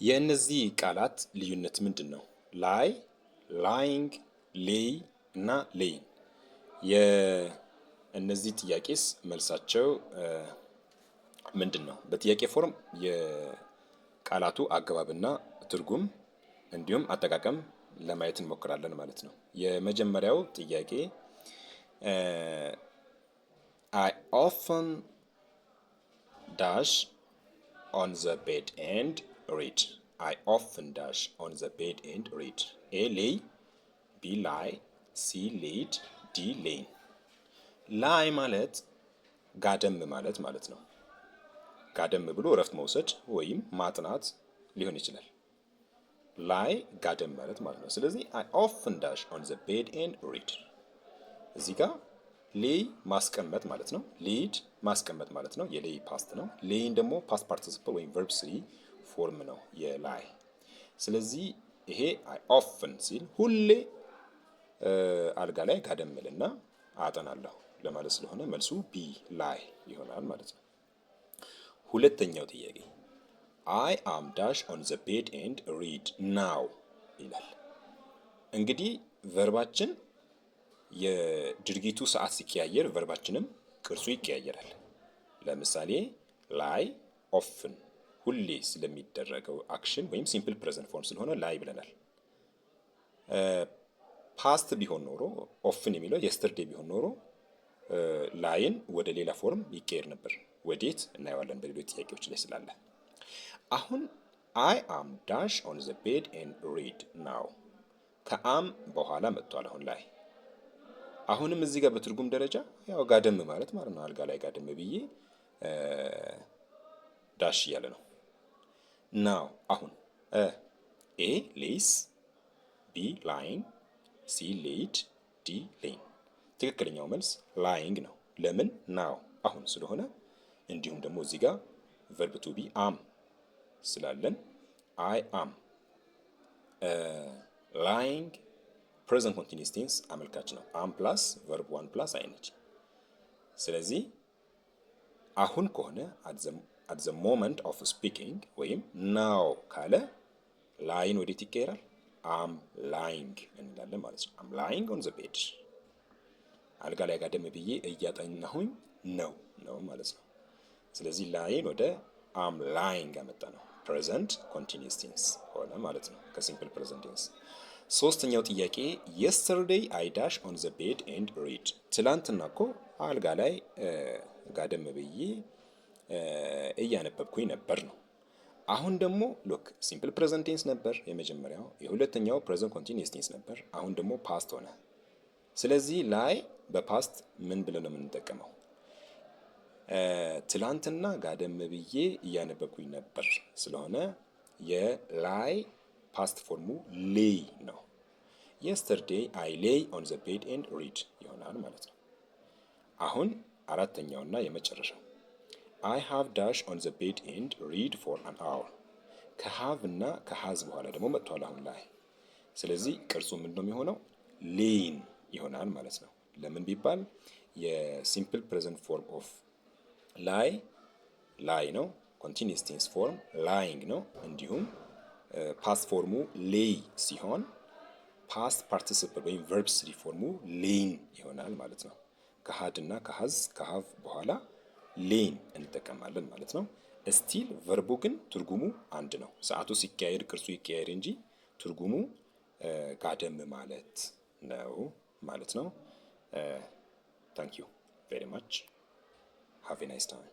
የእነዚህ ቃላት ልዩነት ምንድን ነው? ላይ፣ ላይንግ፣ ሌይ እና ሌይን። የእነዚህ ጥያቄስ መልሳቸው ምንድን ነው? በጥያቄ ፎርም የቃላቱ አገባብና ትርጉም እንዲሁም አጠቃቀም ለማየት እንሞክራለን ማለት ነው። የመጀመሪያው ጥያቄ I often dash on the bed and read. I often dash on the bed and read. A lay, B lie, C laid, D lay. ላይ ማለት ጋደም ማለት ነው። ጋደም ብሎ እረፍት መውሰድ ወይም ማጥናት ሊሆን ይችላል። ላይ ጋደም ማለት ነው። ስለዚህ I often dash on the bed and read። እዚህ ጋር ሌይ ማስቀመጥ ማለት ነው። ሊድ ማስቀመጥ ማለት ነው። የሌይ ፓስት ነው። ሌይን ደግሞ ፓስት ፓርቲሲፕል ወይም ቨርብ ስሪ ፎርም ነው የላይ። ስለዚህ ይሄ አይ ኦፍን ሲል ሁሌ አልጋ ላይ ጋደም እልና አጠናለሁ ለማለት ስለሆነ መልሱ ቢ ላይ ይሆናል ማለት ነው። ሁለተኛው ጥያቄ አይ አም ዳሽ ኦን ዘ ቤድ ኤንድ ሪድ ናው ይላል። እንግዲህ ቨርባችን የድርጊቱ ሰዓት ሲቀያየር ቨርባችንም ቅርጹ ይቀያየራል። ለምሳሌ ላይ ኦፍን ሁሌ ስለሚደረገው አክሽን ወይም ሲምፕል ፕሬዘንት ፎርም ስለሆነ ላይ ብለናል። ፓስት ቢሆን ኖሮ ኦፍን የሚለው የስተርዴ ቢሆን ኖሮ ላይን ወደ ሌላ ፎርም ይቀየር ነበር። ወዴት እናየዋለን በሌሎች ጥያቄዎች ላይ ስላለ። አሁን አይ አም ዳሽ ኦን ዘ ቤድ ኤንድ ሪድ ናው ከአም በኋላ መጥቷል አሁን ላይ። አሁንም እዚህ ጋር በትርጉም ደረጃ ያው ጋደም ማለት ነው። አልጋ ላይ ጋደም ብዬ ዳሽ እያለ ነው። ናው አሁን ኤ ሌይስ፣ ቢ ላይንግ፣ ሲ ሌይድ፣ ዲ ሌይን። ትክክለኛው መልስ ላይንግ ነው። ለምን? ናው አሁን ስለሆነ። እንዲሁም ደግሞ እዚህ ጋር ቨርብ ቱ ቢ አም ስላለን አይ አም ላይንግ ፕሬዘንት ኮንቲኒየስ ቴንስ አመልካች ነው። አም ፕላስ ቨርብ ዋን ፕላስ አይነች። ስለዚህ አሁን ከሆነ አት ዘ ሞመንት ኦፍ ስፒኪንግ ወይም ናው ካለ ላይን ወዴት ይቀየራል? አም ላይንግ እንላለን ማለት ነው። አም ላይንግ ኦን ዘ ቤድ አልጋ ላይ ጋደም ብዬ እያጠናሁኝ ነው ማለት ነው። ስለዚህ ላይን ወደ አም ላይንግ አመጣ ነው። ፕሬዘንት ኮንቲኒየስ ቴንስ ሆነ ማለት ነው ከሲምፕል ፕሬዘንት ቴንስ። ሶስተኛው ጥያቄ የስተርዴይ አይ ዳሽ ኦን ዘ ቤድ ኤንድ ሪድ። ትላንትና እኮ አልጋ ላይ ጋደም ብዬ እያነበብኩኝ ነበር ነው። አሁን ደግሞ ሉክ ሲምፕል ፕሬዘንት ቴንስ ነበር የመጀመሪያው፣ የሁለተኛው ፕሬዘንት ኮንቲኒየስ ቴንስ ነበር። አሁን ደግሞ ፓስት ሆነ። ስለዚህ ላይ በፓስት ምን ብለን ነው የምንጠቀመው? ትላንትና ጋደም ብዬ እያነበብኩኝ ነበር ስለሆነ የላይ ፓስት ፎርሙ ሌይ ነው። የስተርዴይ አይ ሌይ ኦን ዘ ቤድ ኤንድ ሪድ ይሆናል ማለት ነው። አሁን አራተኛውና የመጨረሻው አይ ሃቭ ዳሽ ኦን ዘ ቤድ ኤንድ ሪድ ፎር አን አወር። ከሃቭ እና ከሃዝ በኋላ ደግሞ መጥቷል አሁን ላይ። ስለዚህ ቅርጹ ምንድን ነው የሚሆነው? ሌይን ይሆናል ማለት ነው። ለምን ቢባል የሲምፕል ፕሬዘንት ፎርም ኦፍ ላይ ነው። ኮንቲኒየስ ቴንስ ፎርም ላይንግ ነው። እንዲሁም ፓስት ፎርሙ ሌይ ሲሆን ፓስት ፓርቲሲፕል ወይም ቨርብ ስሪ ፎርሙ ሌይን ይሆናል ማለት ነው። ከሃድ እና ከሃዝ ከሃቭ በኋላ ሌይን እንጠቀማለን ማለት ነው። ስቲል ቨርቡ ግን ትርጉሙ አንድ ነው። ሰዓቱ ሲቀያየር ቅርጹ ይቀያየር እንጂ ትርጉሙ ጋደም ማለት ነው ማለት ነው። ታንክ ዩ ቬሪ ማች ሃቭ ኤ ናይስ ታይም።